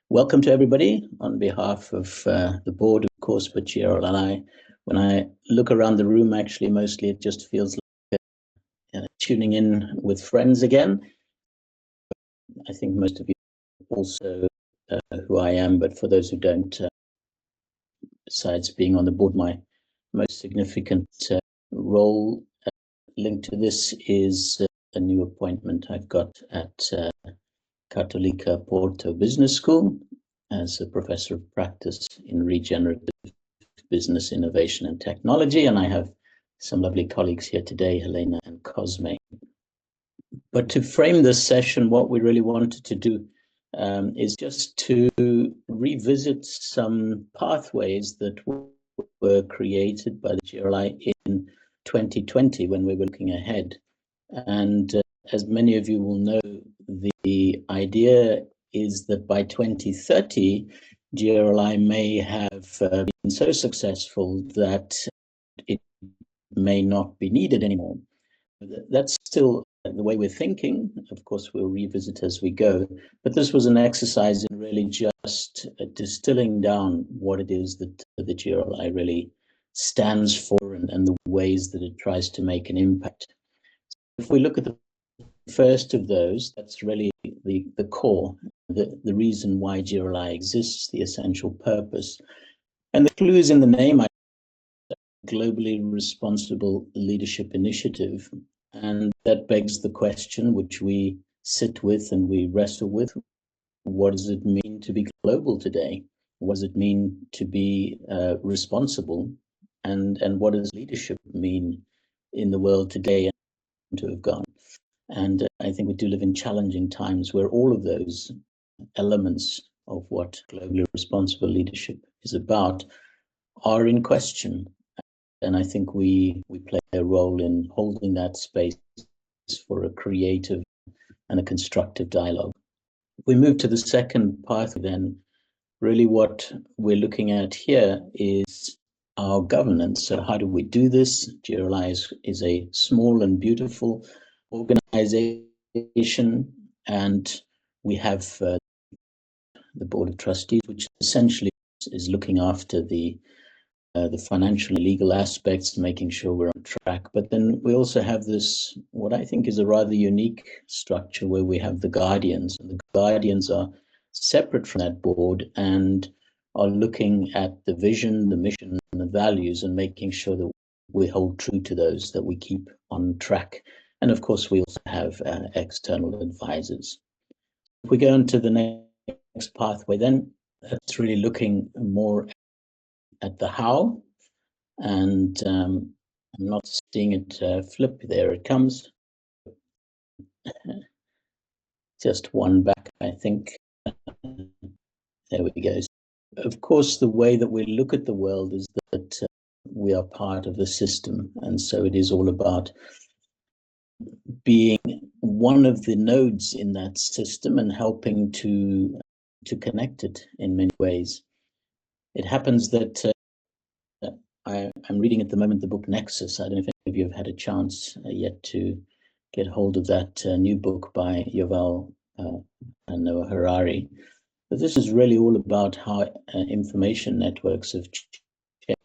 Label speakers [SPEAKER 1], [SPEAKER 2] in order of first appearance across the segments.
[SPEAKER 1] Welcome to everybody on behalf of the board, of course, but GRLI. When I look around the room, actually, mostly it just feels like tuning in with friends again. I think most of you also who I am, but for those who don't, besides being on the board, my most significant role linked to this is a new appointment I've got at Católica Porto Business School as a professor of practice in regenerative business innovation and technology. And I have some lovely colleagues here today, Helena and Cosme. But to frame this session, what we really wanted to do is just to revisit some pathways that were created by the GRLI in 2020 when we were looking ahead. And as many of you will know, the idea is that by 2030, GRLI may have been so successful that it may not be needed anymore. That's still the way we're thinking. Of course, we'll revisit as we go. But this was an exercise in really just distilling down what it is that the GRLI really stands for and the ways that it tries to make an impact. If we look at the first of those, that's really the core, the reason why GRLI exists, the essential purpose. And the clue is in the name, Globally Responsible Leadership Initiative. And that begs the question, which we sit with and we wrestle with, what does it mean to be global today? What does it mean to be responsible? And what does leadership mean in the world today and to have gone? And I think we do live in challenging times where all of those elements of what globally responsible leadership is about are in question. And I think we play a role in holding that space for a creative and a constructive dialogue. If we move to the second path, then really what we're looking at here is our governance. So how do we do this? GRLI is a small and beautiful organization, and we have the board of trustees, which essentially is looking after the financial and legal aspects, making sure we're on track. But then we also have this, what I think is a rather unique structure where we have the guardians. And the guardians are separate from that board and are looking at the vision, the mission, and the values and making sure that we hold true to those, that we keep on track. And of course, we also have external advisors. If we go into the next pathway, then it's really looking more at the how, and I'm not seeing it flip. There it comes. Just one back, I think. There we go. Of course, the way that we look at the world is that we are part of the system, and so it is all about being one of the nodes in that system and helping to connect it in many ways. It happens that I'm reading at the moment the book Nexus. I don't know if any of you have had a chance yet to get hold of that new book by Yuval Noah Harari. But this is really all about how information networks have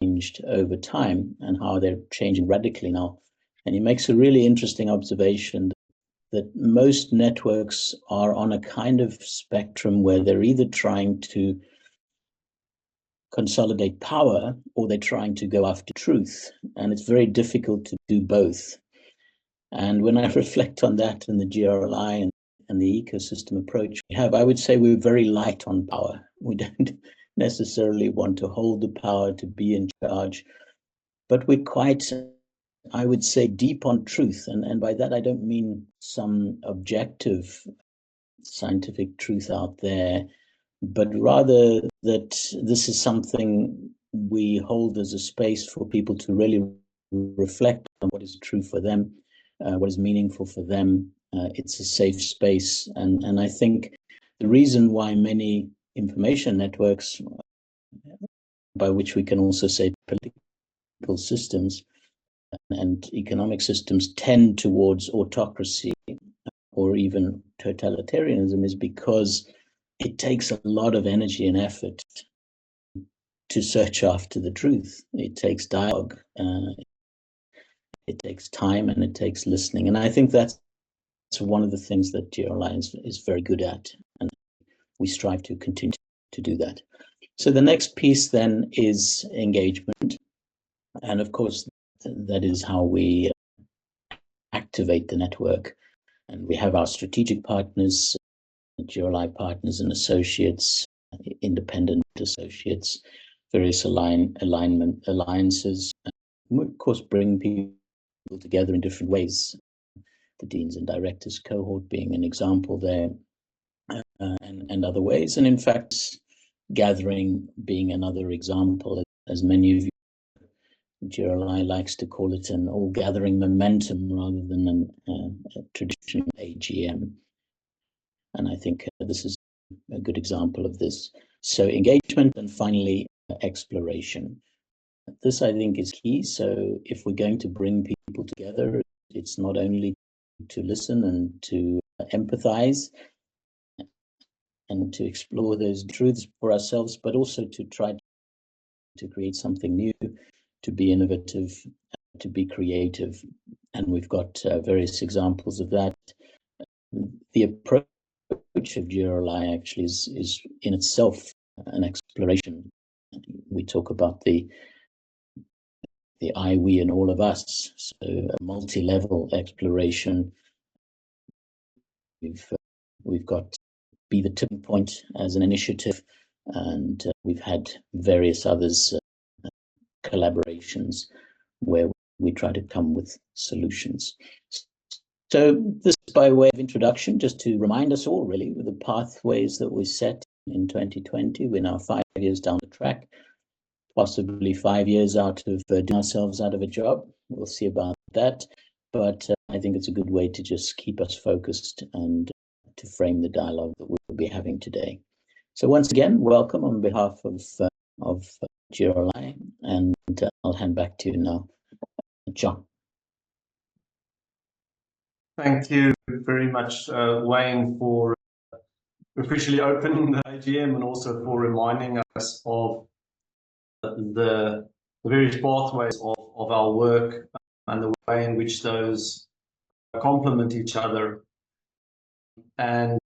[SPEAKER 1] changed over time and how they're changing radically now. And he makes a really interesting observation that most networks are on a kind of spectrum where they're either trying to consolidate power or they're trying to go after truth. And it's very difficult to do both. And when I reflect on that in the GRLI and the ecosystem approach we have, I would say we're very light on power. We don't necessarily want to hold the power to be in charge, but we're quite, I would say, deep on truth. And by that, I don't mean some objective scientific truth out there, but rather that this is something we hold as a space for people to really reflect on what is true for them, what is meaningful for them. It's a safe space. And I think the reason why many information networks, by which we can also say political systems and economic systems, tend towards autocracy or even totalitarianism is because it takes a lot of energy and effort to search after the truth. It takes dialogue, it takes time, and it takes listening. And I think that's one of the things that GRLI is very good at, and we strive to continue to do that. So the next piece then is engagement. And of course, that is how we activate the network. And we have our strategic partners, GRLI partners and associates, independent associates, various alliances. And we, of course, bring people together in different ways. The Deans and Directors cohort being an example there, and other ways. And in fact, gathering being another example, as many of you, GRLI likes to call it an all-gathering momentum rather than a traditional AGM. And I think this is a good example of this. So engagement, and finally, exploration. This, I think, is key. So if we're going to bring people together, it's not only to listen and to empathize and to explore those truths for ourselves, but also to try to create something new, to be innovative, to be creative. And we've got various examples of that. The approach of GRLI actually is in itself an exploration. We talk about the I, we, and all of us. So a multi-level exploration. We've got Be the Tipping Point as an initiative, and we've had various others collaborations where we try to come with solutions. So this, by way of introduction, just to remind us all, really, with the pathways that we set in 2020. We're now 5 years down the track, possibly 5 years out of doing ourselves out of a job. We'll see about that. But I think it's a good way to just keep us focused and to frame the dialogue that we'll be having today. So once again, welcome on behalf of GRLI, and I'll hand back to you now, John.
[SPEAKER 2] Thank you very much, Wayne, for officially opening the AGM and also for reminding us of the various pathways of our work and the way in which those complement each other. And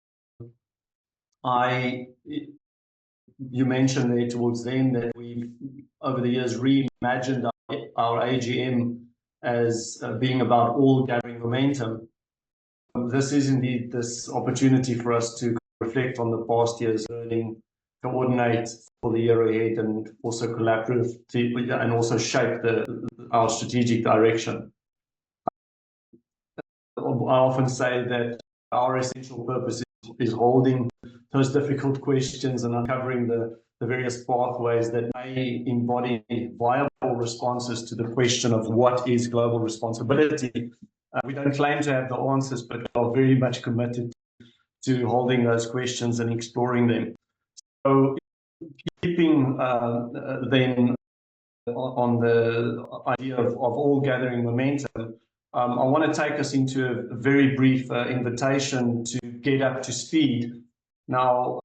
[SPEAKER 2] you mentioned there towards the end that we've, over the years, reimagined our AGM as being about all gathering momentum. This is indeed this opportunity for us to reflect on the past year's learning, coordinate for the year ahead, and also collaborate and also shape our strategic direction. I often say that our essential purpose is holding those difficult questions and uncovering the various pathways that may embody viable responses to the question of what is global responsibility. We don't claim to have the answers, but we are very much committed to holding those questions and exploring them. So keeping then on the idea of all gathering momentum, I want to take us into a very brief invitation to get up to speed. Now,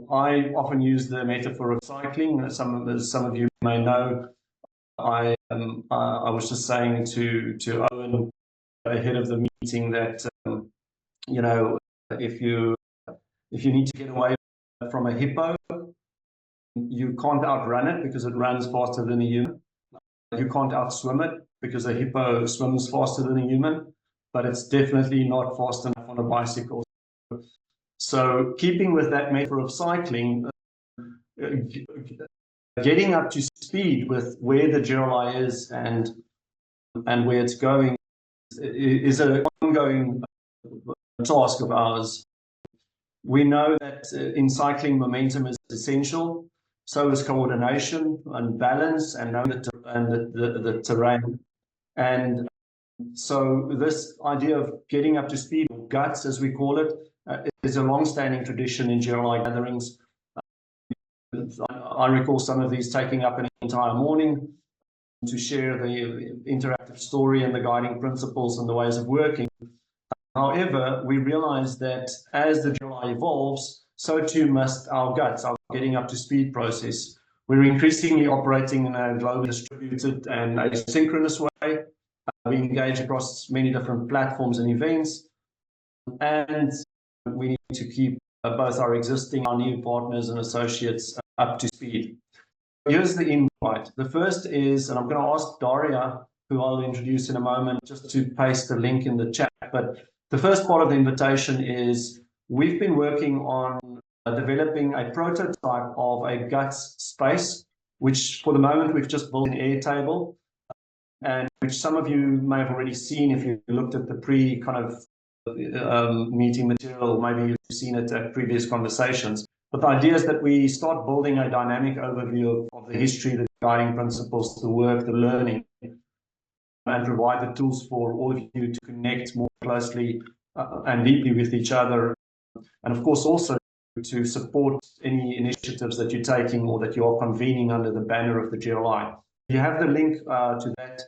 [SPEAKER 2] I often use the metaphor of cycling. Some of you may know. I was just saying to Owen ahead of the meeting that you know, if you need to get away from a hippo, you can't outrun it because it runs faster than a human. You can't outswim it because a hippo swims faster than a human, but it's definitely not fast enough on a bicycle. So keeping with that metaphor of cycling, getting up to speed with where the GRLI is and where it's going is an ongoing task of ours. We know that in cycling, momentum is essential. So is coordination and balance and knowing the terrain. And so this idea of getting up to speed, or guts as we call it, is a long-standing tradition in GRLI gatherings. I recall some of these taking up an entire morning to share the interactive story and the guiding principles and the ways of working. However, we realize that as the GRLI evolves, so too must our guts, our getting up to speed process. We're increasingly operating in a globally distributed and asynchronous way. We engage across many different platforms and events, and we need to keep both our existing, our new partners and associates up to speed. Here's the invite. The first is, and I'm going to ask Daria, who I'll introduce in a moment, just to paste the link in the chat. But the first part of the invitation is we've been working on developing a prototype of a guts space, which for the moment we've just built in Airtable, and which some of you may have already seen if you looked at the pre kind of meeting material, maybe you've seen it at previous conversations. But the idea is that we start building a dynamic overview of the history, the guiding principles, the work, the learning, and provide the tools for all of you to connect more closely and deeply with each other. And of course, also to support any initiatives that you're taking or that you are convening under the banner of the GRLI. You have the link to that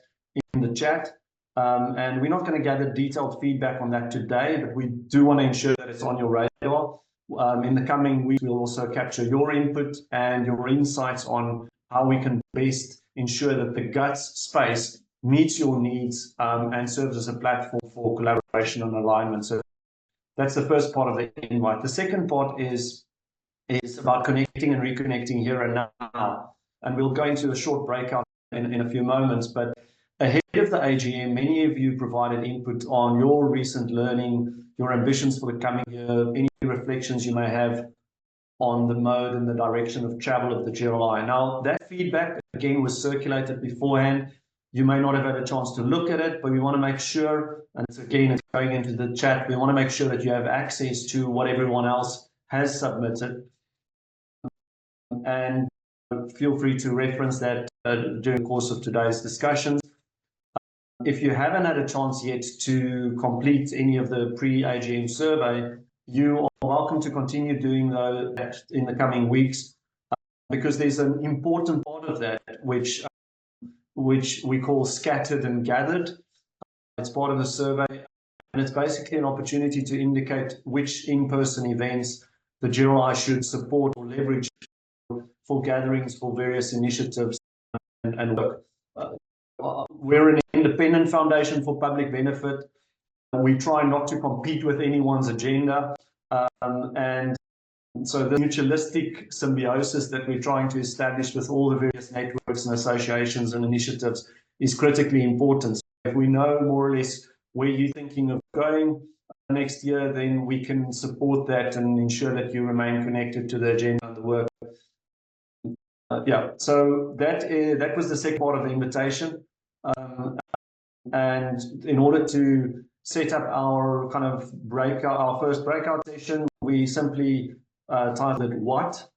[SPEAKER 2] in the chat. And we're not going to gather detailed feedback on that today, but we do want to ensure that it's on your radar. In the coming weeks, we'll also capture your input and your insights on how we can best ensure that the guts space meets your needs and serves as a platform for collaboration and alignment. So that's the first part of the invite. The second part is about connecting and reconnecting here and now. And we'll go into a short breakout in a few moments, but ahead of the AGM, many of you provided input on your recent learning, your ambitions for the coming year, any reflections you may have on the mode and the direction of travel of the GRLI. Now, that feedback, again, was circulated beforehand. You may not have had a chance to look at it, but we want to make sure, and it's going into the chat, we want to make sure that you have access to what everyone else has submitted. And feel free to reference that during the course of today's discussions. If you haven't had a chance yet to complete any of the pre-AGM survey, you are welcome to continue doing that in the coming weeks, because there's an important part of that which we call scattered and gathered. It's part of the survey, and it's basically an opportunity to indicate which in-person events the GRLI should support or leverage for gatherings, for various initiatives and work. We're an independent foundation for public benefit. We try not to compete with anyone's agenda. And so the mutualistic symbiosis that we're trying to establish with all the various networks and associations and initiatives is critically important. So if we know more or less where you're thinking of going next year, then we can support that and ensure that you remain connected to the agenda and the work. So that was the second part of the invitation. And in order to set up our kind of our first breakout session, we simply titled it What?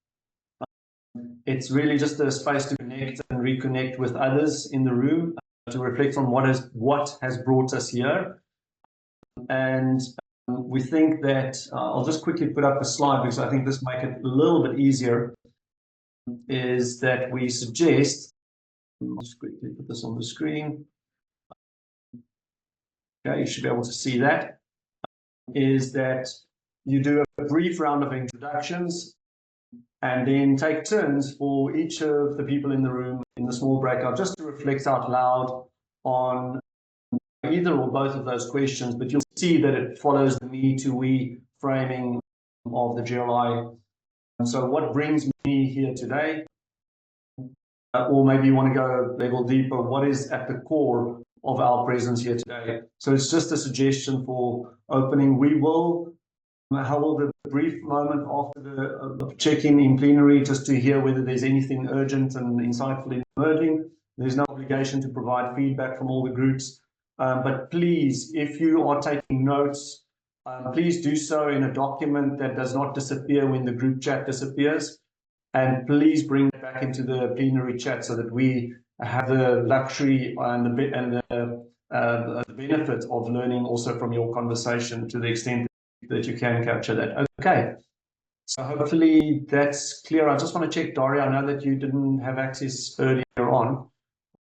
[SPEAKER 2] It's really just a space to connect and reconnect with others in the room, to reflect on what has brought us here. And we think that, I'll just quickly put up a slide because I think this makes it a little bit easier, is that we suggest, I'll just quickly put this on the screen. Okay, you should be able to see that, is that you do a brief round of introductions and then take turns for each of the people in the room in the small breakout just to reflect out loud on either or both of those questions, but you'll see that it follows the me to we framing of the GRLI. And so what brings me here today? Or maybe you want to go a level deeper, what is at the core of our presence here today? So it's just a suggestion for opening. We will hold a brief moment after the check-in in plenary just to hear whether there's anything urgent and insightful emerging. There's no obligation to provide feedback from all the groups. But please, if you are taking notes, please do so in a document that does not disappear when the group chat disappears. And please bring it back into the plenary chat so that we have the luxury and the benefit of learning also from your conversation to the extent that you can capture that. Okay, so hopefully that's clear. I just want to check, Daria, I know that you didn't have access earlier on.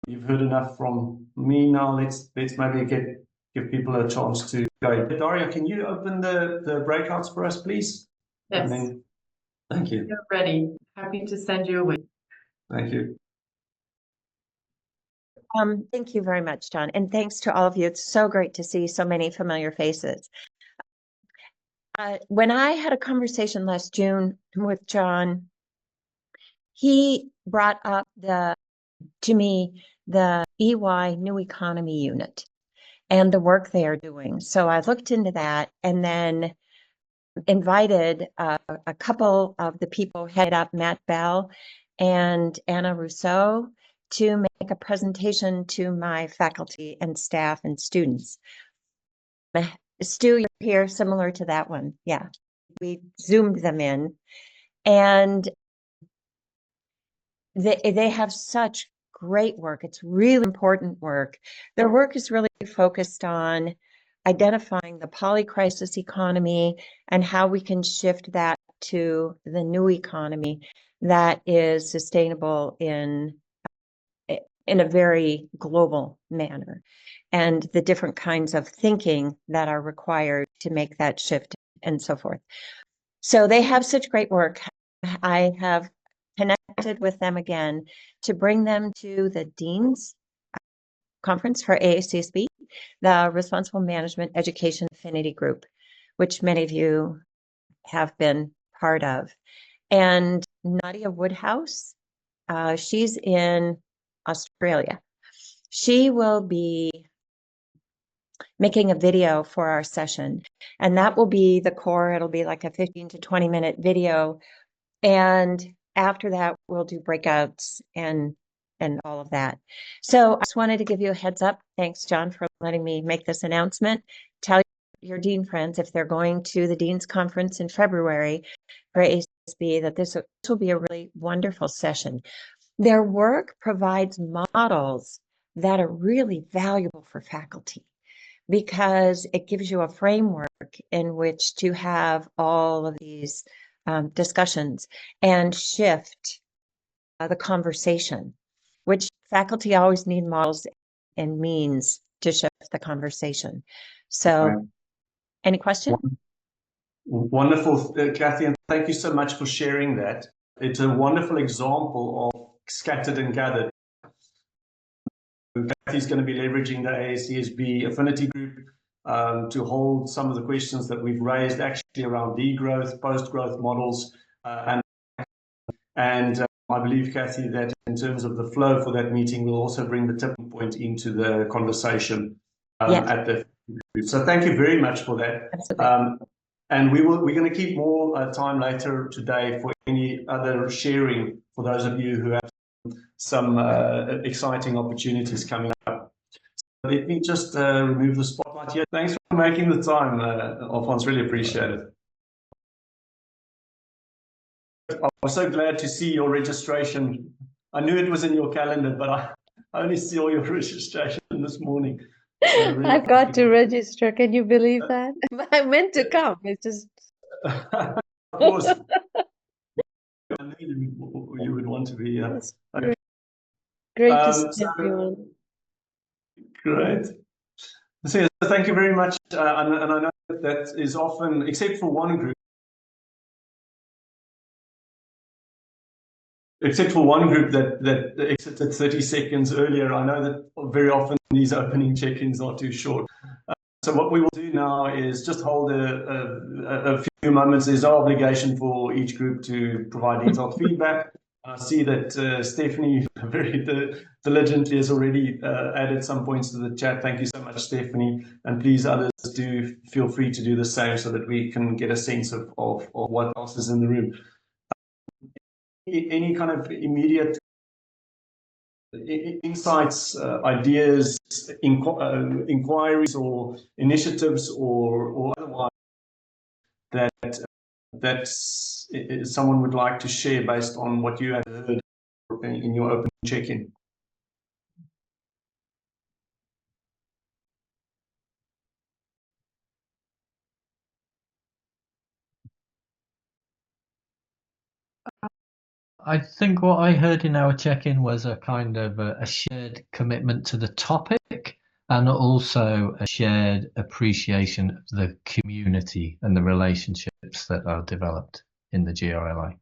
[SPEAKER 2] You've heard enough from me now. Let's maybe get give people a chance to go. Daria, can you open the breakouts for us, please?
[SPEAKER 3] Yes.
[SPEAKER 2] Thank you.
[SPEAKER 3] You're ready. Happy to send you away.
[SPEAKER 2] Thank you.
[SPEAKER 4] Thank you very much, John. And thanks to all of you. It's so great to see so many familiar faces. When I had a conversation last June with John, he brought up to me the EY New Economy Unit and the work they are doing. So I looked into that and then invited a couple of the people head up, Matt Bell and Anna Rousseau, to make a presentation to my faculty and staff and students. Stu, you're here, similar to that one. Yeah, we zoomed them in, and they have such great work. It's really important work. Their work is really focused on identifying the poly-crisis economy and how we can shift that to the new economy that is sustainable in a very global manner, and the different kinds of thinking that are required to make that shift and so forth. So they have such great work. I have connected with them again to bring them to the Dean's Conference for AACSB, the Responsible Management Education Affinity Group, which many of you have been part of. And Nadia Woodhouse, she's in Australia. She will be making a video for our session, and that will be the core. It'll be like a 15 to 20 minute video. And after that, we'll do breakouts and all of that. So I just wanted to give you a heads up. Thanks, John, for letting me make this announcement. Tell your Dean friends, if they're going to the Dean's Conference in February for AACSB, that this will be a really wonderful session. Their work provides models that are really valuable for faculty because it gives you a framework in which to have all of these discussions and shift the conversation, which faculty always need models and means to shift the conversation. So, right. Any questions?
[SPEAKER 2] Wonderful, Cathy, and thank you so much for sharing that. It's a wonderful example of scattered and gathered. Cathy's going to be leveraging the AACSB Affinity Group to hold some of the questions that we've raised actually around degrowth, post-growth models, and I believe, Cathy, that in terms of the flow for that meeting, we'll also bring the tipping point into the conversation at the group. So thank you very much for that. And we're going to keep more time later today for any other sharing for those of you who have some exciting opportunities coming up. So let me just remove the spotlight here. Thanks for making the time, Alphonse. Really appreciate it. I was so glad to see your registration. I knew it was in your calendar, but I only saw your registration this morning. So really
[SPEAKER 5] I got to register. Can you believe that? I meant to come. It's just.
[SPEAKER 2] Of course. I knew you would want to be.
[SPEAKER 5] Great to see everyone.
[SPEAKER 2] Great. So thank you very much. And I know that is often, except for one group, that exited 30 seconds earlier. I know that very often these opening check-ins are too short. So what we will do now is just hold a few moments. There's no obligation for each group to provide detailed feedback. I see that Stephanie very diligently has already added some points to the chat. Thank you so much, Stephanie. And please, others, do feel free to do the same so that we can get a sense of what else is in the room. Any kind of immediate insights, ideas, inquiries, or initiatives, or otherwise that someone would like to share based on what you have heard in your open check-in?
[SPEAKER 6] I think what I heard in our check-in was a kind of a shared commitment to the topic, and also a shared appreciation of the community and the relationships that are developed in the GRLI.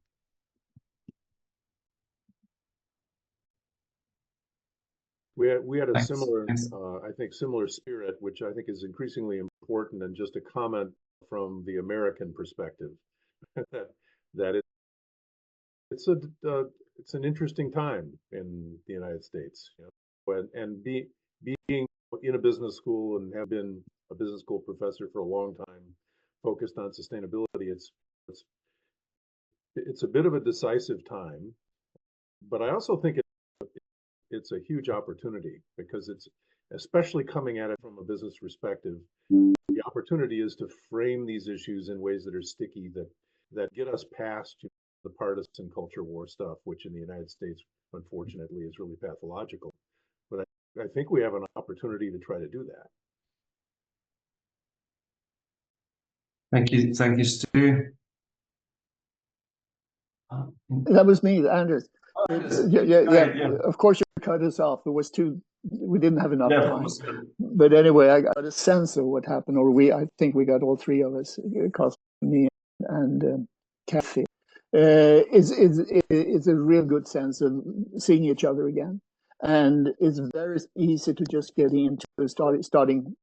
[SPEAKER 7] We had a
[SPEAKER 2] Thanks.
[SPEAKER 7] similar,
[SPEAKER 2] Thanks.
[SPEAKER 7] I think, similar spirit, which I think is increasingly important, and just a comment from the American perspective that it's an interesting time in the United States, you know, and being in a business school and have been a business school professor for a long time, focused on sustainability. It's a bit of a decisive time, but I also think it's a huge opportunity, because it's, especially coming at it from a business perspective, the opportunity is to frame these issues in ways that are sticky, that get us past, you know, the partisan culture war stuff, which in the United States, unfortunately, is really pathological. But I think we have an opportunity to try to do that.
[SPEAKER 2] Thank you, Stu.
[SPEAKER 8] That was me, Anders.
[SPEAKER 2] Yeah.
[SPEAKER 8] Of course, you cut us off. It was we didn't have enough time.
[SPEAKER 2] Awesome.
[SPEAKER 8] But anyway, I got a sense of what happened, or I think we got all three of us, me and Cathy. It's a real good sense of seeing each other again, and it's very easy to just get into starting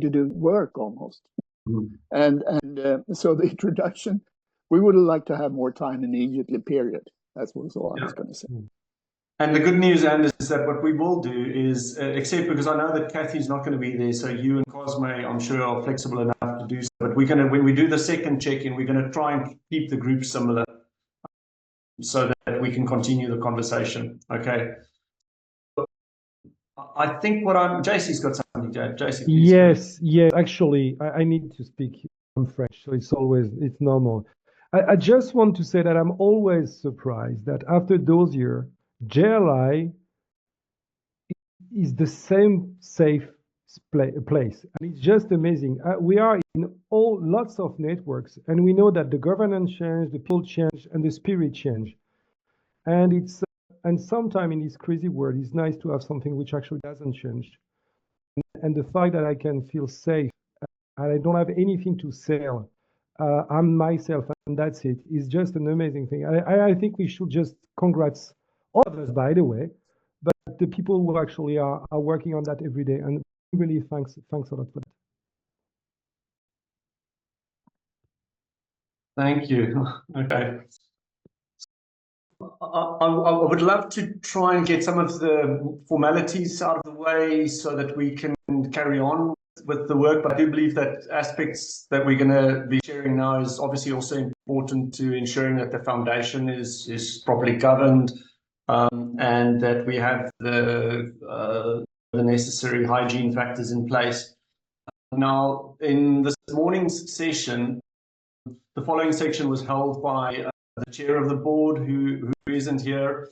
[SPEAKER 8] to do work almost. Mm-hmm. And so the introduction, we would have liked to have more time immediately. Period. That's all I was going to say.
[SPEAKER 2] And the good news, Anders, is that what we will do is, except because I know that Cathy's not going to be there, so you and Cosme, I'm sure, are flexible enough to do so. But we're going to, when we do the second check-in, we're going to try and keep the group similar so that we can continue the conversation. Okay. I think JC's got something, JC.
[SPEAKER 9] Yes. Actually, I need to speak. I'm French, so it's normal. I just want to say that I'm always surprised that after those years, GRLI is the same safe place, and it's just amazing. We are in lots of networks, and we know that the governance change, the people change, and the spirit change, and sometimes in this crazy world, it's nice to have something which actually doesn't change, and the fact that I can feel safe and I don't have anything to sell. I'm myself, and that's it. It's just an amazing thing. I think we should just congrats all of us, by the way, but the people who actually are working on that every day, and really thanks a lot for that.
[SPEAKER 2] Thank you. Okay. I would love to try and get some of the formalities out of the way so that we can carry on with the work, but I do believe that aspects that we're going to be sharing now is obviously also important to ensuring that the foundation is properly governed, and that we have the necessary hygiene factors in place. Now, in this morning's session, the following section was held by the chair of the board, who isn't here,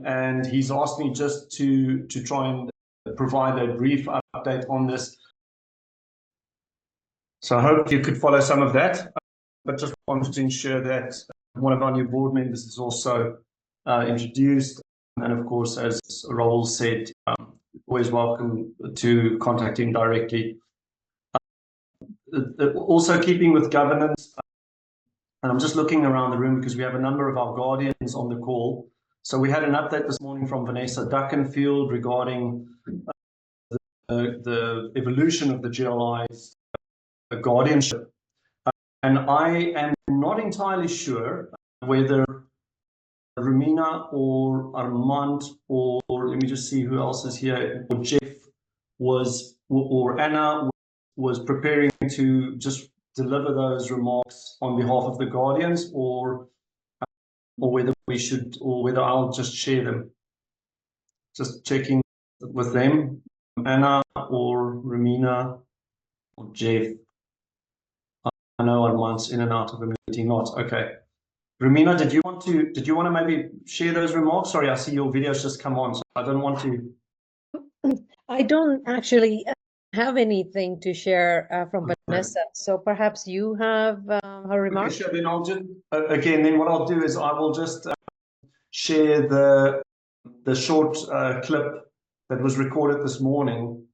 [SPEAKER 2] and he's asked me just to try and provide a brief update on this. So I hope you could follow some of that, but just wanted to ensure that one of our new board members is also introduced. And of course, as Raoul said, always welcome to contact him directly. Also keeping with governance, and I'm just looking around the room because we have a number of our guardians on the call. So we had an update this morning from Vanessa Duckenfield regarding the evolution of the GRLI's guardianship. And I am not entirely sure whether Romina or Armand or let me just see who else is here, or Jeff or Anna was preparing to just deliver those remarks on behalf of the guardians, or whether we should, or whether I'll just share them. Just checking with them, Anna or Romina or Jeff. I know Armand's in and out of a meeting. Not okay. Romina, did you want to maybe share those remarks? Sorry, I see your video's just come on, so I don't want to.
[SPEAKER 5] I don't actually have anything to share from Vanessa, so perhaps you have her remarks.
[SPEAKER 2] Okay, sure. Then I'll just again. Then what I'll do is I will just share the short clip that was recorded this morning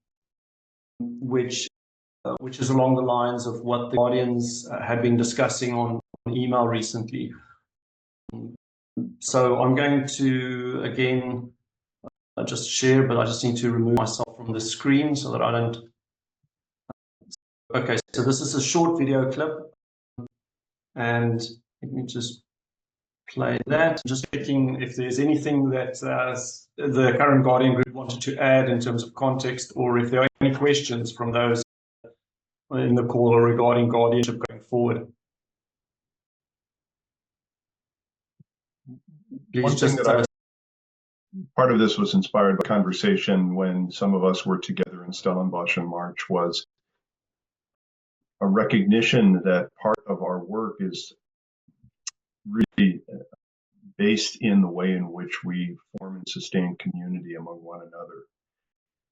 [SPEAKER 2] which is along the lines of what the Guardians have been discussing on email recently. So I'm going to, again, just share, but I just need to remove myself from the screen so that I don't. Okay, so this is a short video clip, and let me just play that. Just checking if there's anything that the current Guardian group wanted to add in terms of context, or if there are any questions from those in the call regarding guardianship going forward. Please just
[SPEAKER 7] part of this was inspired by conversation when some of us were together in Stellenbosch in March, was a recognition that part of our work is really based in the way in which we form and sustain community among one another.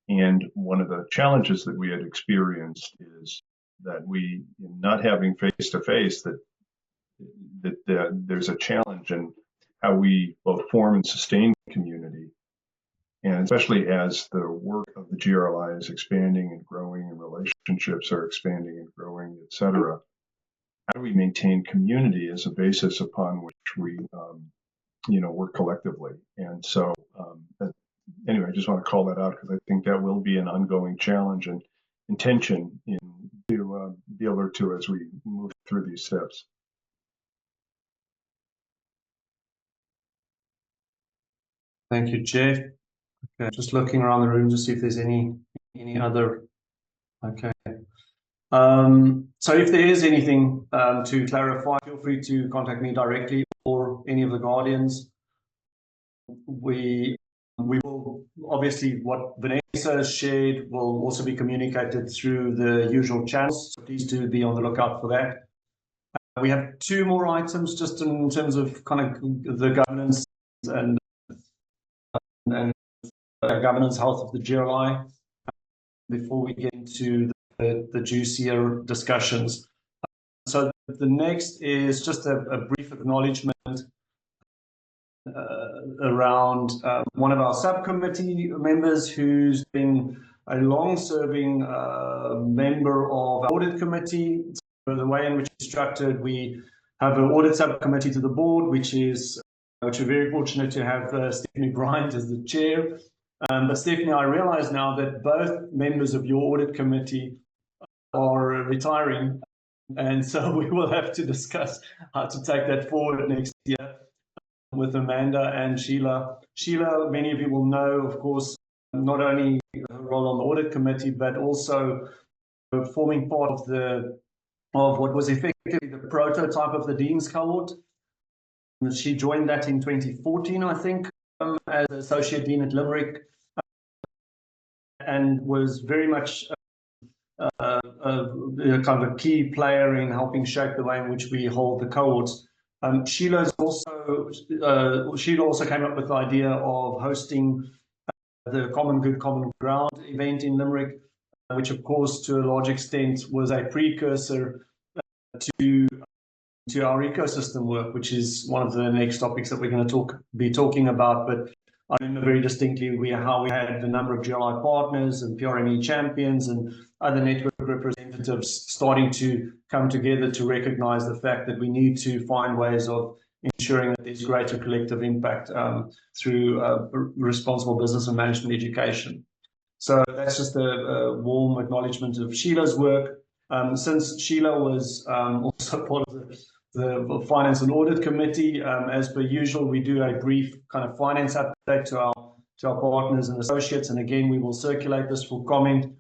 [SPEAKER 7] And one of the challenges that we had experienced is that we, not having face-to-face, that there's a challenge in how we both form and sustain community. And especially as the work of the GRLI is expanding and growing and relationships are expanding and growing, et cetera, how do we maintain community as a basis upon which we, work collectively? And so, anyway, I just want to call that out because I think that will be an ongoing challenge and intention to be alert to as we move through these steps.
[SPEAKER 2] Thank you, Jeff. Okay, just looking around the room to see if there's any other. Okay. So if there is anything to clarify, feel free to contact me directly or any of the Guardians. We will, obviously, what Vanessa has shared will also be communicated through the usual channels, so please do be on the lookout for that. We have two more items just in terms of kind of the governance and governance health of the GRLI before we get into the juicier discussions. So the next is just a brief acknowledgement around one of our subcommittee members who's been a long-serving member of our audit committee. So the way in which it's structured, we have an audit subcommittee to the board, which we're very fortunate to have Stephanie Bryant as the chair. But Stephanie, I realize now that both members of your audit committee are retiring, and so we will have to discuss how to take that forward next year with Amanda and Sheila. Sheila, many of you will know, of course, not only her role on the audit committee, but also forming part of what was effectively the prototype of the Dean's Cohort. She joined that in 2014, I think, as Associate Dean at Limerick, and was very much kind of a key player in helping shape the way in which we hold the cohorts. Sheila also came up with the idea of hosting the Common Good, Common Ground event in Limerick, which of course to a large extent was a precursor to our ecosystem work, which is one of the next topics that we're going to be talking about. But I remember very distinctly how we had a number of GRLI partners and PRME champions and other network representatives starting to come together to recognize the fact that we need to find ways of ensuring that there's greater collective impact through responsible business and management education. So that's just a warm acknowledgement of Sheila's work. Since Sheila was also part of the Finance and Audit Committee, as per usual, we do a brief kind of finance update to our partners and associates, and again, we will circulate this for comment.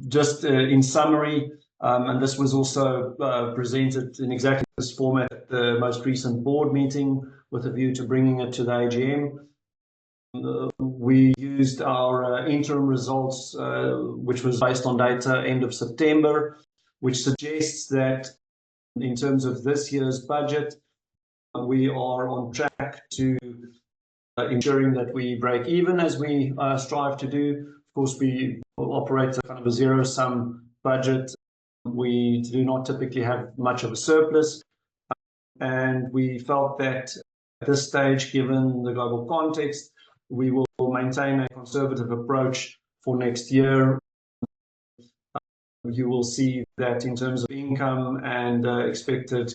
[SPEAKER 2] Just in summary, and this was also presented in exactly this format at the most recent board meeting with a view to bringing it to the AGM. We used our interim results, which was based on data end of September, which suggests that in terms of this year's budget, we are on track to ensuring that we break even as we strive to do. Of course, we operate a kind of a zero-sum budget. We do not typically have much of a surplus, and we felt that at this stage, given the global context, we will maintain a conservative approach for next year. You will see that in terms of income and expected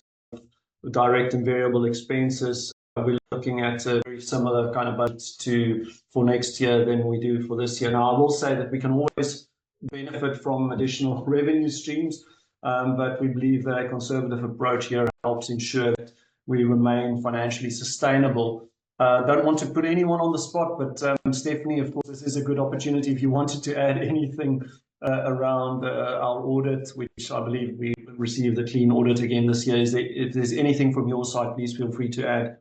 [SPEAKER 2] direct and variable expenses, we're looking at a very similar kind of budget for next year than we do for this year. Now, I will say that we can always benefit from additional revenue streams, but we believe that a conservative approach here helps ensure that we remain financially sustainable. Don't want to put anyone on the spot, but Stephanie, of course, this is a good opportunity if you wanted to add anything around our audit, which I believe we received a clean audit again this year. If there's anything from your side, please feel free to add.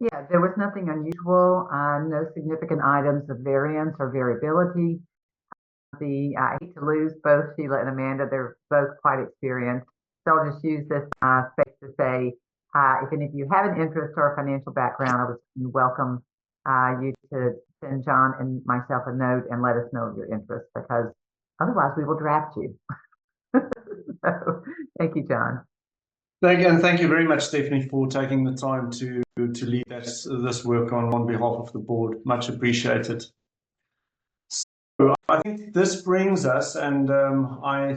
[SPEAKER 3] Yeah, there was nothing unusual, no significant items of variance or variability. I hate to lose both Sheila and Amanda. They're both quite experienced. So I'll just use this space to say, if any of you have an interest or a financial background, I would welcome you to send John and myself a note and let us know of your interest, because otherwise we will draft you. So, thank you, John.
[SPEAKER 2] Thank you very much, Stephanie, for taking the time to lead this work on behalf of the board. Much appreciated. So I think this brings us, and I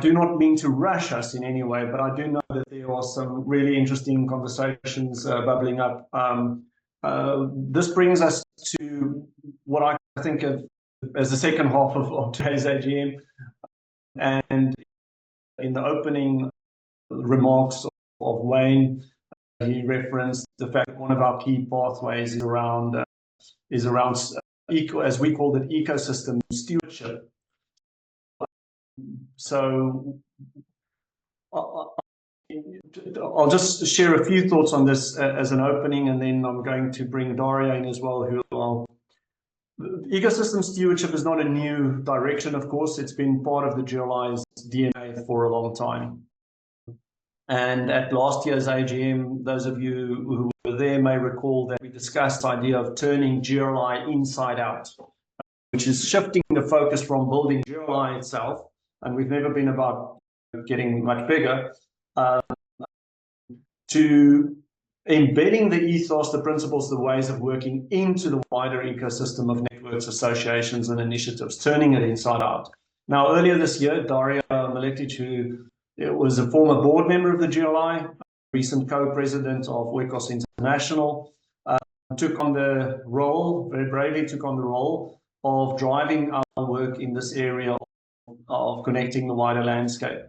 [SPEAKER 2] do not mean to rush us in any way, but I do know that there are some really interesting conversations bubbling up. This brings us to what I think of as the second half of today's AGM. And in the opening remarks of Wayne, he referenced the fact that one of our key pathways is around as we called it, ecosystem stewardship. So I'll just share a few thoughts on this as an opening, and then I'm going to bring Daria in as well, ecosystem stewardship is not a new direction, of course. It's been part of the GRLI's DNA for a long time. And at last year's AGM, those of you who were there may recall that we discussed the idea of turning GRLI inside out, which is shifting the focus from building GRLI itself, and we've never been about getting much bigger, to embedding the ethos, the principles, the ways of working into the wider ecosystem of networks, associations, and initiatives, turning it inside out. Now, earlier this year, Daria Maletic, who was a former board member of the GRLI, recent co-president of WECOS International, took on the role, very bravely took on the role of driving our work in this area of connecting the wider landscape.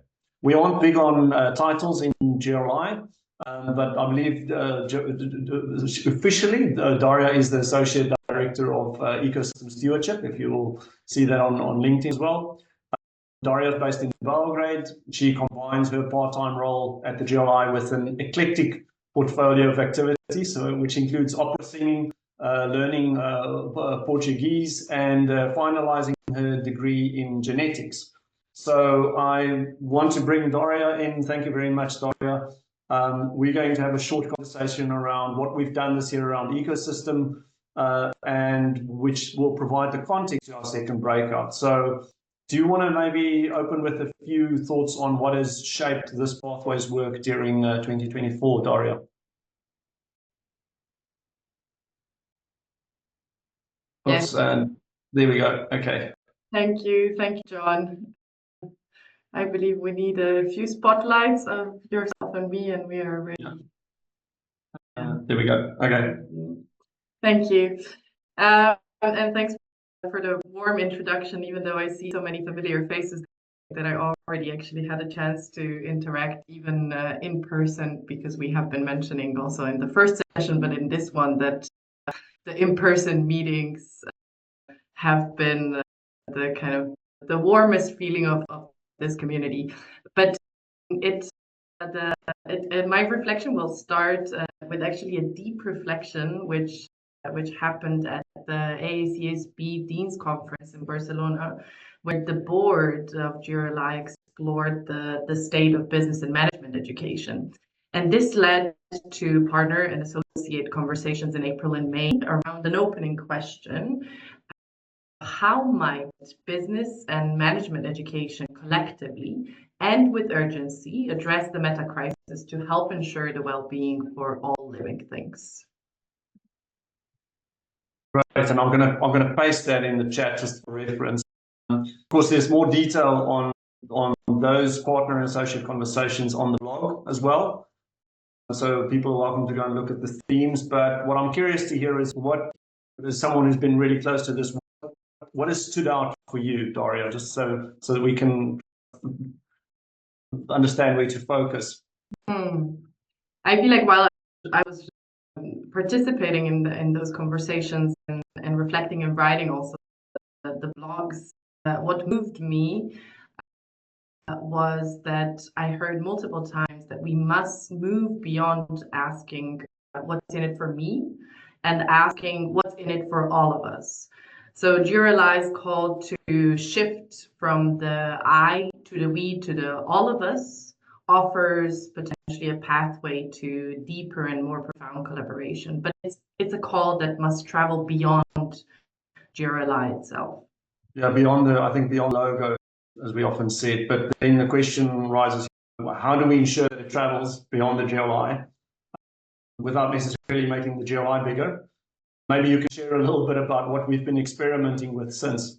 [SPEAKER 2] We aren't big on titles in GRLI, but I believe officially Daria is the Associate Director of Ecosystem Stewardship, if you will see that on LinkedIn as well. Daria is based in Belgrade. She combines her part-time role at the GRLI with an eclectic portfolio of activities, which includes opera singing, learning Portuguese, and finalizing her degree in genetics. So I want to bring Daria in. Thank you very much, Daria. We're going to have a short conversation around what we've done this year around ecosystem, and which will provide the context to our second breakout. So do you want to maybe open with a few thoughts on what has shaped this pathway's work during 2024, Daria?
[SPEAKER 3] Yes.
[SPEAKER 2] There we go. Okay.
[SPEAKER 3] Thank you, John. I believe we need a few spotlights of yourself and me, and we are ready.
[SPEAKER 2] There we go. Okay.
[SPEAKER 3] Thank you. And thanks for the warm introduction, even though I see so many familiar faces that I already actually had a chance to interact even in person, because we have been mentioning also in the first session, but in this one, that the in-person meetings have been the kind of the warmest feeling of this community. But my reflection will start with actually a deep reflection, which happened at the AACSB Dean's Conference in Barcelona, where the board of GRLI explored the state of business and management education. And this led to partner and associate conversations in April and May around an opening question: how might business and management education collectively and with urgency address the meta crisis to help ensure the well-being for all living things?
[SPEAKER 2] Great, and I'm gonna paste that in the chat just for reference. Of course, there's more detail on those partner and associate conversations on the blog as well. So people are welcome to go and look at the themes. But what I'm curious to hear is what, as someone who's been really close to this, what has stood out for you, Dario, just so that we can understand where to focus.
[SPEAKER 3] I feel like while I was participating in those conversations and reflecting and writing also the blogs, what moved me was that I heard multiple times that we must move beyond asking what's in it for me and asking what's in it for all of us. So GRLI is called to shift from the I to the we to the all of us, offers potentially a pathway to deeper and more profound collaboration. But it's a call that must travel beyond GRLI itself.
[SPEAKER 2] Yeah, beyond beyond logo, as we often said. But then the question rises, how do we ensure that it travels beyond the GRLI without necessarily making the GRLI bigger? Maybe you can share a little bit about what we've been experimenting with since.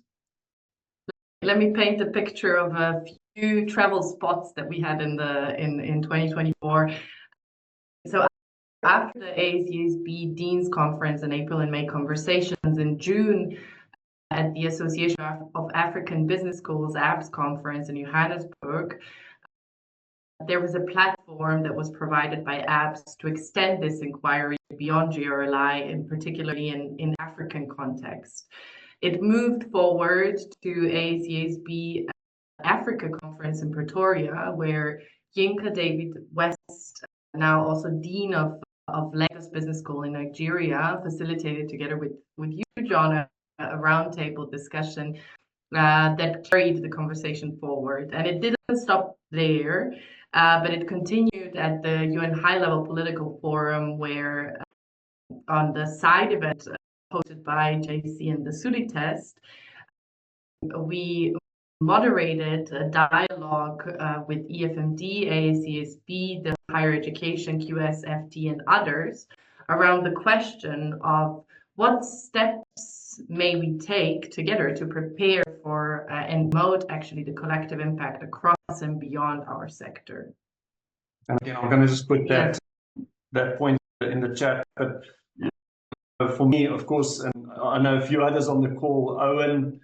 [SPEAKER 3] Let me paint a picture of a few travel spots that we had in 2024. So after the AACSB Dean's Conference in April and May conversations in June at the Association of African Business Schools ABS conference in Johannesburg, there was a platform that was provided by ABS to extend this inquiry beyond GRLI, and particularly in African context. It moved forward to AACSB Africa conference in Pretoria, where Yinka David West, now also Dean of Lagos Business School in Nigeria, facilitated together with you, John, a roundtable discussion that carried the conversation forward. And it didn't stop there, but it continued at the UN High-Level Political Forum, where on the side event hosted by JC and the Suli test, we moderated a dialogue with EFMD, AACSB, the Higher Education, QSFT, and others around the question of what steps may we take together to prepare for and promote actually the collective impact across and beyond our sector.
[SPEAKER 2] And again, I'm going to just put that point in the chat. But for me, of course, and I know a few others on the call, Owen,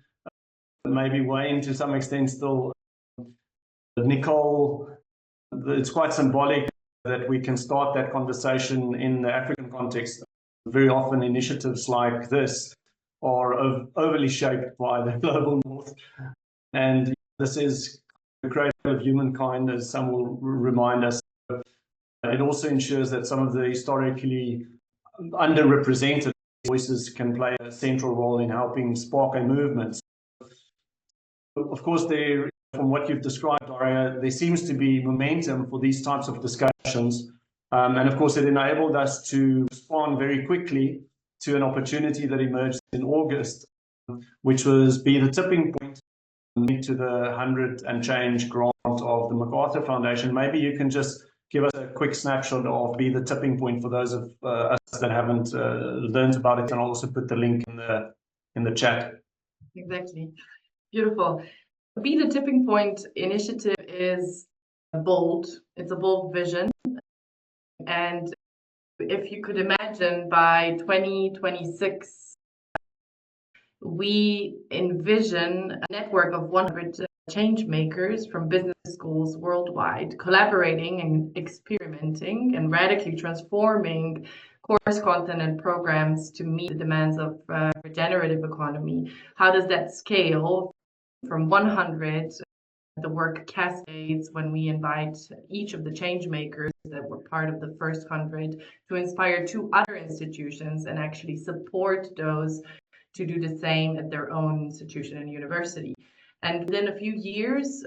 [SPEAKER 2] maybe Wayne to some extent still, Nicole, it's quite symbolic that we can start that conversation in the African context. Very often initiatives like this are overly shaped by the global north. And this is the cradle of humankind, as some will remind us. It also ensures that some of the historically underrepresented voices can play a central role in helping spark a movement. Of course, from what you've described, Daria, there seems to be momentum for these types of discussions. And of course, it enabled us to respond very quickly to an opportunity that emerged in August, which was be the tipping point to the 100 and change grant of the MacArthur Foundation. Maybe you can just give us a quick snapshot of be the tipping point for those of us that haven't learned about it, and I'll also put the link in the chat.
[SPEAKER 3] Exactly. Beautiful. Be the Tipping Point initiative is bold. It's a bold vision. And if you could imagine, by 2026, we envision a network of 100 change makers from business schools worldwide, collaborating and experimenting and radically transforming course content and programs to meet the demands of regenerative economy. How does that scale from 100? The work cascades when we invite each of the change makers that were part of the first 100 to inspire 2 other institutions and actually support those to do the same at their own institution and university. And within a few years,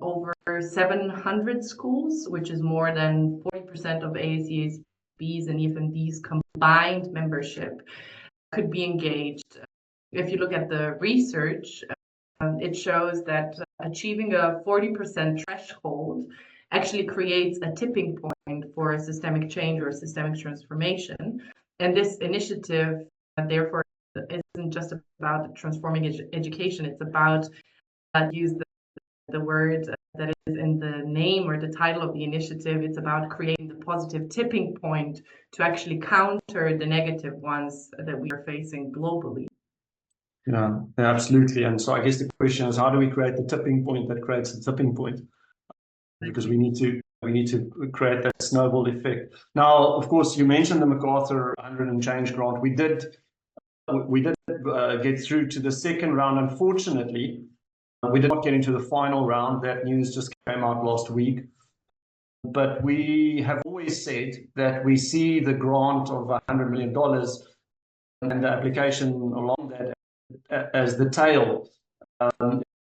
[SPEAKER 3] over 700 schools, which is more than 40% of AACSB's and EFMD's combined membership, could be engaged. If you look at the research, it shows that achieving a 40% threshold actually creates a tipping point for a systemic change or a systemic transformation. And this initiative, therefore, isn't just about transforming education. It's about use the word that is in the name or the title of the initiative. It's about creating the positive tipping point to actually counter the negative ones that we are facing globally.
[SPEAKER 2] Yeah, absolutely. And so I guess the question is, how do we create the tipping point that creates the tipping point? Because we need to create that snowball effect. Now, of course, you mentioned the MacArthur 100 and change grant. We did get through to the second round. Unfortunately, we did not get into the final round. That news just came out last week. But we have always said that we see the grant of $100 million and the application along that as the tail.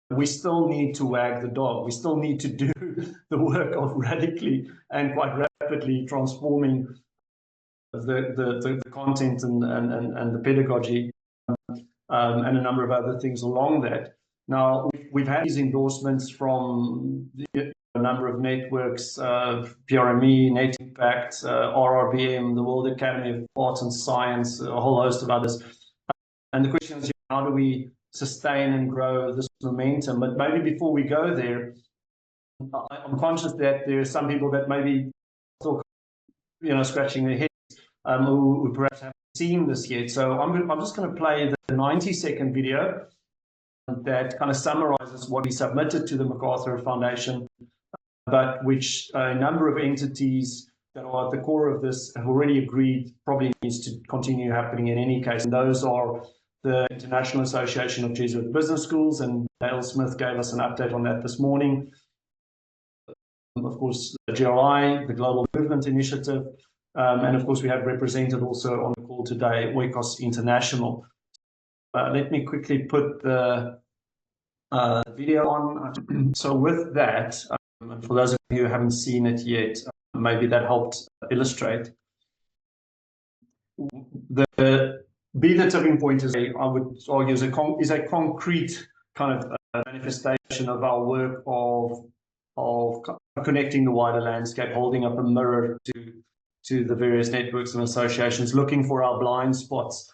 [SPEAKER 2] We still need to wag the dog. We still need to do the work of radically and quite rapidly transforming the content and the pedagogy and a number of other things along that. Now, we've had these endorsements from a number of networks, PRME, Net Impact, RRBM, the World Academy of Arts and Science, a whole host of others. And the question is, how do we sustain and grow this momentum? But maybe before we go there, I'm conscious that there are some people that maybe still, scratching their heads, who perhaps haven't seen this yet. So I'm just going to play the 90-second video that kind of summarizes what we submitted to the MacArthur Foundation, but which a number of entities that are at the core of this have already agreed probably needs to continue happening in any case. And those are the International Association of Jesuit Business Schools, and Dale Smith gave us an update on that this morning. Of course, the GRLI, the Global Movement Initiative, and of course we have represented also on the call today, Oikos International. Let me quickly put the video on. So with that, and for those of you who haven't seen it yet, maybe that helped illustrate. The Be the Tipping Point is, I would argue, is a concrete kind of manifestation of our work of connecting the wider landscape, holding up a mirror to the various networks and associations, looking for our blind spots,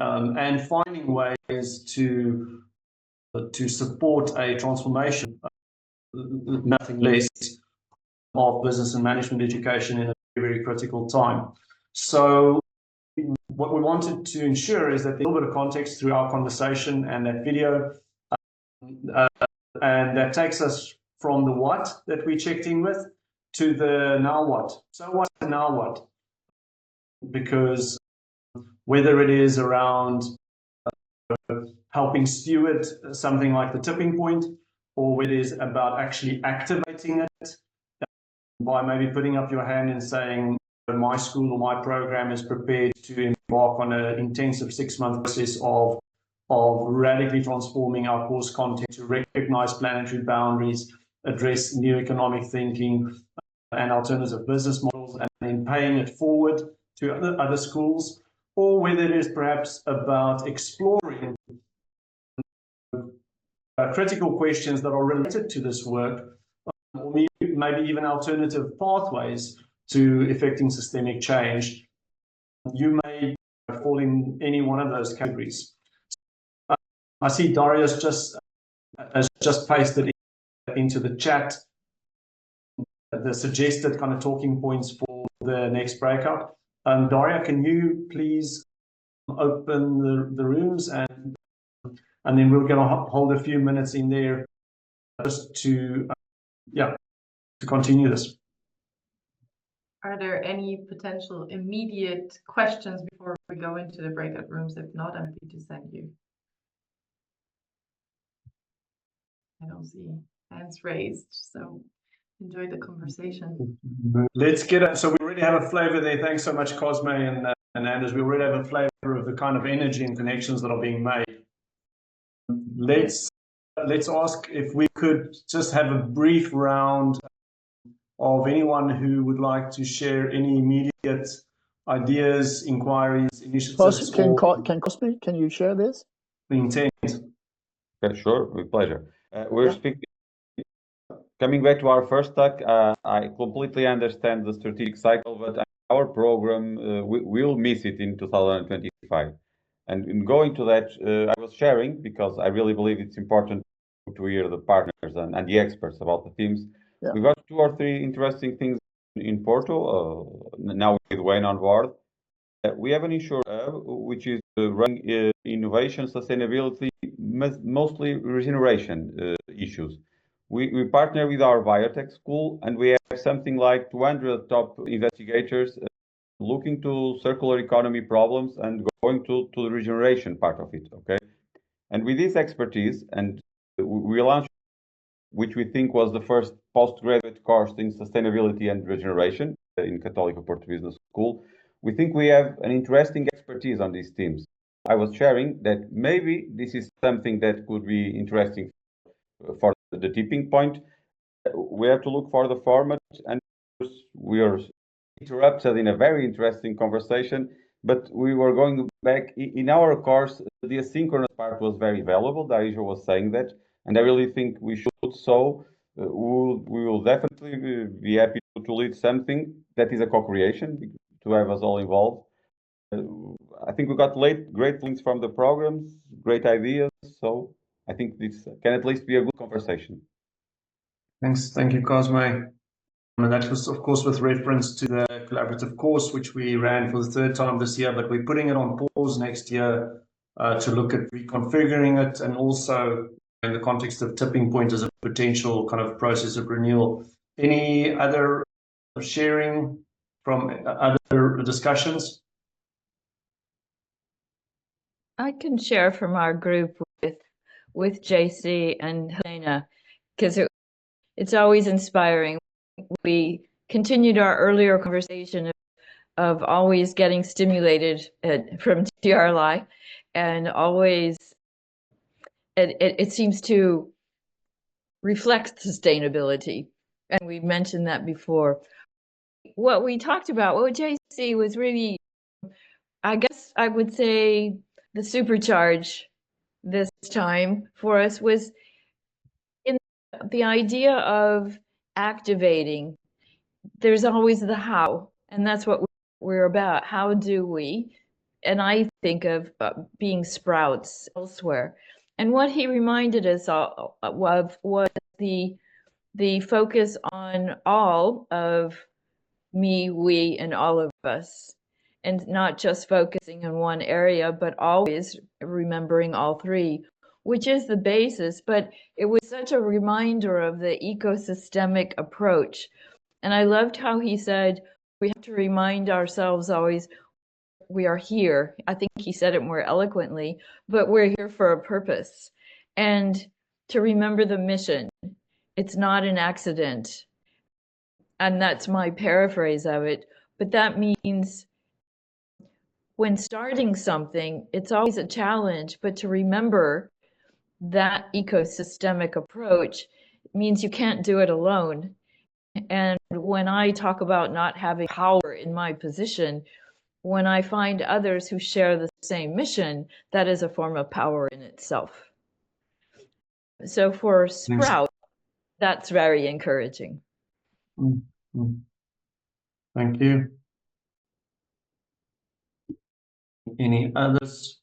[SPEAKER 2] and finding ways to support a transformation, nothing less, of business and management education in a very, very critical time. So what we wanted to ensure is that there's a little bit of context through our conversation and that video, and that takes us from the what that we checked in with to the now what. So what and now what? Because whether it is around helping steward something like the tipping point, or whether it is about actually activating it by maybe putting up your hand and saying, my school or my program is prepared to embark on an intensive 6-month process of radically transforming our course content to recognize planetary boundaries, address new economic thinking and alternative business models, and then paying it forward to other schools, or whether it is perhaps about exploring critical questions that are related to this work, or maybe even alternative pathways to effecting systemic change. You may fall in any one of those categories. I see Darius has just pasted into the chat the suggested kind of talking points for the next breakout. Daria, can you please open the rooms, and then we're going to hold a few minutes in there just to continue this.
[SPEAKER 3] Are there any potential immediate questions before we go into the breakout rooms? If not, I'm happy to send you. I don't see hands raised, so enjoy the conversation.
[SPEAKER 2] Let's get it. So we already have a flavor there. Thanks so much, Cosme and Anders. We already have a flavor of the kind of energy and connections that are being made. Let's ask if we could just have a brief round of anyone who would like to share any immediate ideas, inquiries, initiatives.
[SPEAKER 8] Can you share this?
[SPEAKER 2] Intent.
[SPEAKER 10] Okay, sure, with pleasure. Speaking. Coming back to our first talk, I completely understand the strategic cycle, but our program will miss it in 2025. And in going to that, I was sharing, because I really believe it's important to hear the partners and the experts about the themes.
[SPEAKER 8] Yeah.
[SPEAKER 10] We got 2 or 3 interesting things in Porto, now with Wayne on board. We have an insurer which is running innovation, sustainability, mostly regeneration issues. We partner with our biotech school, and we have something like 200 top investigators looking to circular economy problems and going to the regeneration part of it, okay? And with this expertise, and we launched, which we think was the first postgraduate course in sustainability and regeneration in Católica Porto Business School, we think we have an interesting expertise on these themes. I was sharing that maybe this is something that could be interesting for the tipping point. We have to look for the format, and we are interrupted in a very interesting conversation, but we were going back in our course. The asynchronous part was very valuable. Daisha was saying that, and I really think we should. So we will definitely be happy to lead something that is a co-creation, to have us all involved. I think we got great links from the programs, great ideas. So I think this can at least be a good conversation.
[SPEAKER 2] Thanks. Thank you, Cosme. And that was, of course, with reference to the collaborative course, which we ran for the 3rd time this year, but we're putting it on pause next year to look at reconfiguring it, and also in the context of tipping point as a potential kind of process of renewal. Any other sharing from other discussions?
[SPEAKER 11] I can share from our group with JC and Helena, because it's always inspiring. We continued our earlier conversation of always getting stimulated from GRLI, and always it seems to reflect sustainability, and we mentioned that before. What we talked about, what JC was really, I guess I would say, the supercharge this time for us was in the idea of activating. There's always the how, and that's what we're about. How do we? And I think of being sprouts elsewhere. And what he reminded us of was the focus on all of me, we, and all of us, and not just focusing on one area, but always remembering all 3, which is the basis. But it was such a reminder of the ecosystemic approach. And I loved how he said, we have to remind ourselves always, we are here. I think he said it more eloquently, but we're here for a purpose. And to remember the mission. It's not an accident. And that's my paraphrase of it. But that means when starting something, it's always a challenge, but to remember that ecosystemic approach means you can't do it alone. And when I talk about not having power in my position, when I find others who share the same mission, that is a form of power in itself. So for Sprout, that's very encouraging.
[SPEAKER 2] Mm-hmm. Thank you. Any others?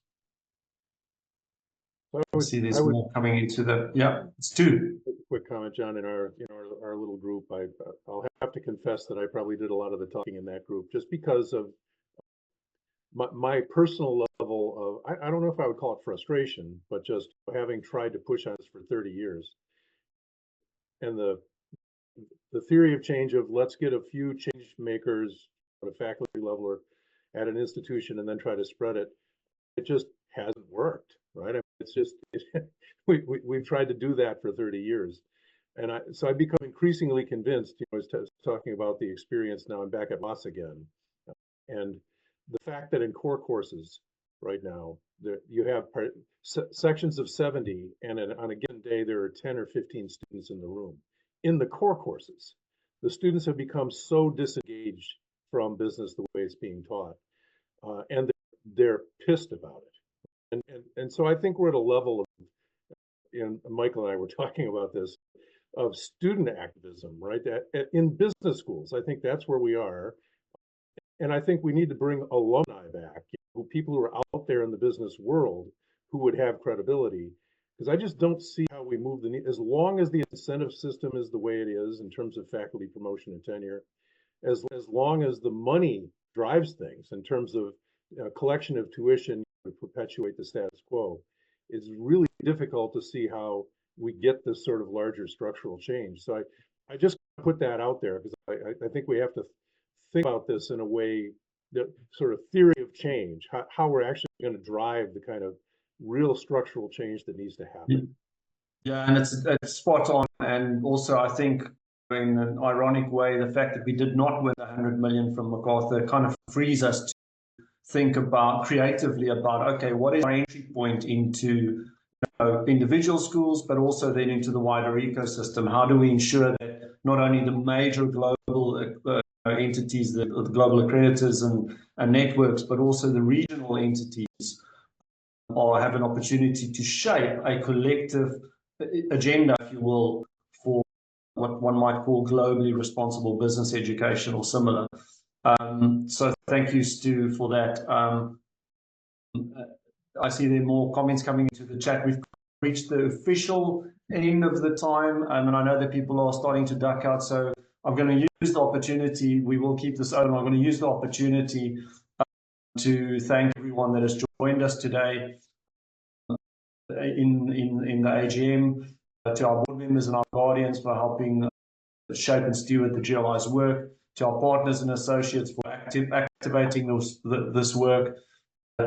[SPEAKER 2] I see there's more coming into the, yeah, it's 2.
[SPEAKER 7] Quick comment, John. In our little group, I'll have to confess that I probably did a lot of the talking in that group, just because of my personal level of, I don't know if I would call it frustration, but just having tried to push on this for 30 years. And the theory of change of, let's get a few change makers at a faculty level or at an institution and then try to spread it, it just hasn't worked, right? I mean, it's just, we've tried to do that for 30 years. And so I've become increasingly convinced, I was talking about the experience now, I'm back at Moss again. And the fact that in core courses right now, you have sections of 70, and on a given day, there are 10 or 15 students in the room. In the core courses, the students have become so disengaged from business the way it's being taught, and they're pissed about it. And so I think we're at a level of, and Michael and I were talking about this, of student activism, right? In business schools, I think that's where we are. And I think we need to bring alumni back, people who are out there in the business world who would have credibility. Because I just don't see how we move the needle. As long as the incentive system is the way it is in terms of faculty promotion and tenure, as long as the money drives things in terms of collection of tuition to perpetuate the status quo, it's really difficult to see how we get this sort of larger structural change. So I just put that out there because I think we have to think about this in a way, that sort of theory of change, how we're actually going to drive the kind of real structural change that needs to happen.
[SPEAKER 2] Yeah, and it's spot on. And also, I think in an ironic way, the fact that we did not win 100 million from MacArthur kind of frees us to think about creatively about, okay, what is our entry point into individual schools, but also then into the wider ecosystem? How do we ensure that not only the major global entities, the global accreditors and networks, but also the regional entities have an opportunity to shape a collective agenda, if you will, for what one might call globally responsible business education or similar. So thank you, Stu, for that. I see there are more comments coming into the chat. We've reached the official end of the time, and I know that people are starting to duck out. So I'm going to use the opportunity. We will keep this open. I'm going to use the opportunity to thank everyone that has joined us today in the AGM, to our board members and our guardians for helping shape and steward the GRLI's work, to our partners and associates for activating this work,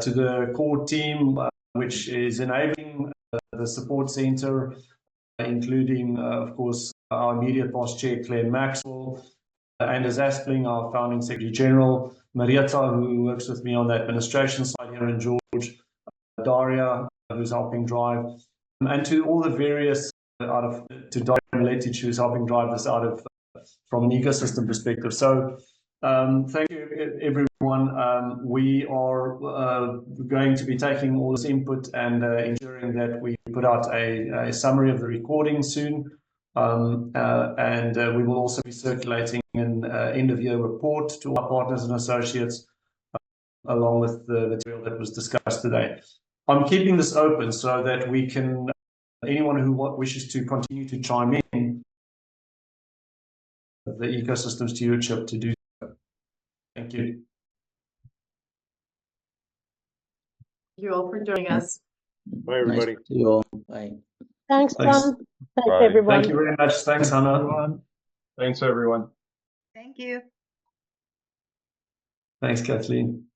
[SPEAKER 2] to the core team, which is enabling the support center, including, of course, our immediate past chair, Claire Maxwell, Anders Aspling, our founding Secretary General, Marietta, who works with me on the administration side here, and George, Daria, who's helping drive, and to all the various to Daria Letic, who's helping drive this out of from an ecosystem perspective. So thank you, everyone. We are going to be taking all this input and ensuring that we put out a summary of the recording soon. And we will also be circulating an end-of-year report to our partners and associates, along with the material that was discussed today. I'm keeping this open so that we can, anyone who wishes to continue to chime in, the ecosystem stewardship to do so. Thank you.
[SPEAKER 3] Thank you all for joining us.
[SPEAKER 7] Bye, everybody.
[SPEAKER 1] Nice to you all. Bye.
[SPEAKER 5] Thanks,
[SPEAKER 2] Thanks.
[SPEAKER 5] Tom. Thanks,
[SPEAKER 10] Bye.
[SPEAKER 5] everyone.
[SPEAKER 2] Thank you very much. Thanks, Hannah.
[SPEAKER 10] Thanks, everyone.
[SPEAKER 12] Thank you.
[SPEAKER 2] Thanks, Kathleen.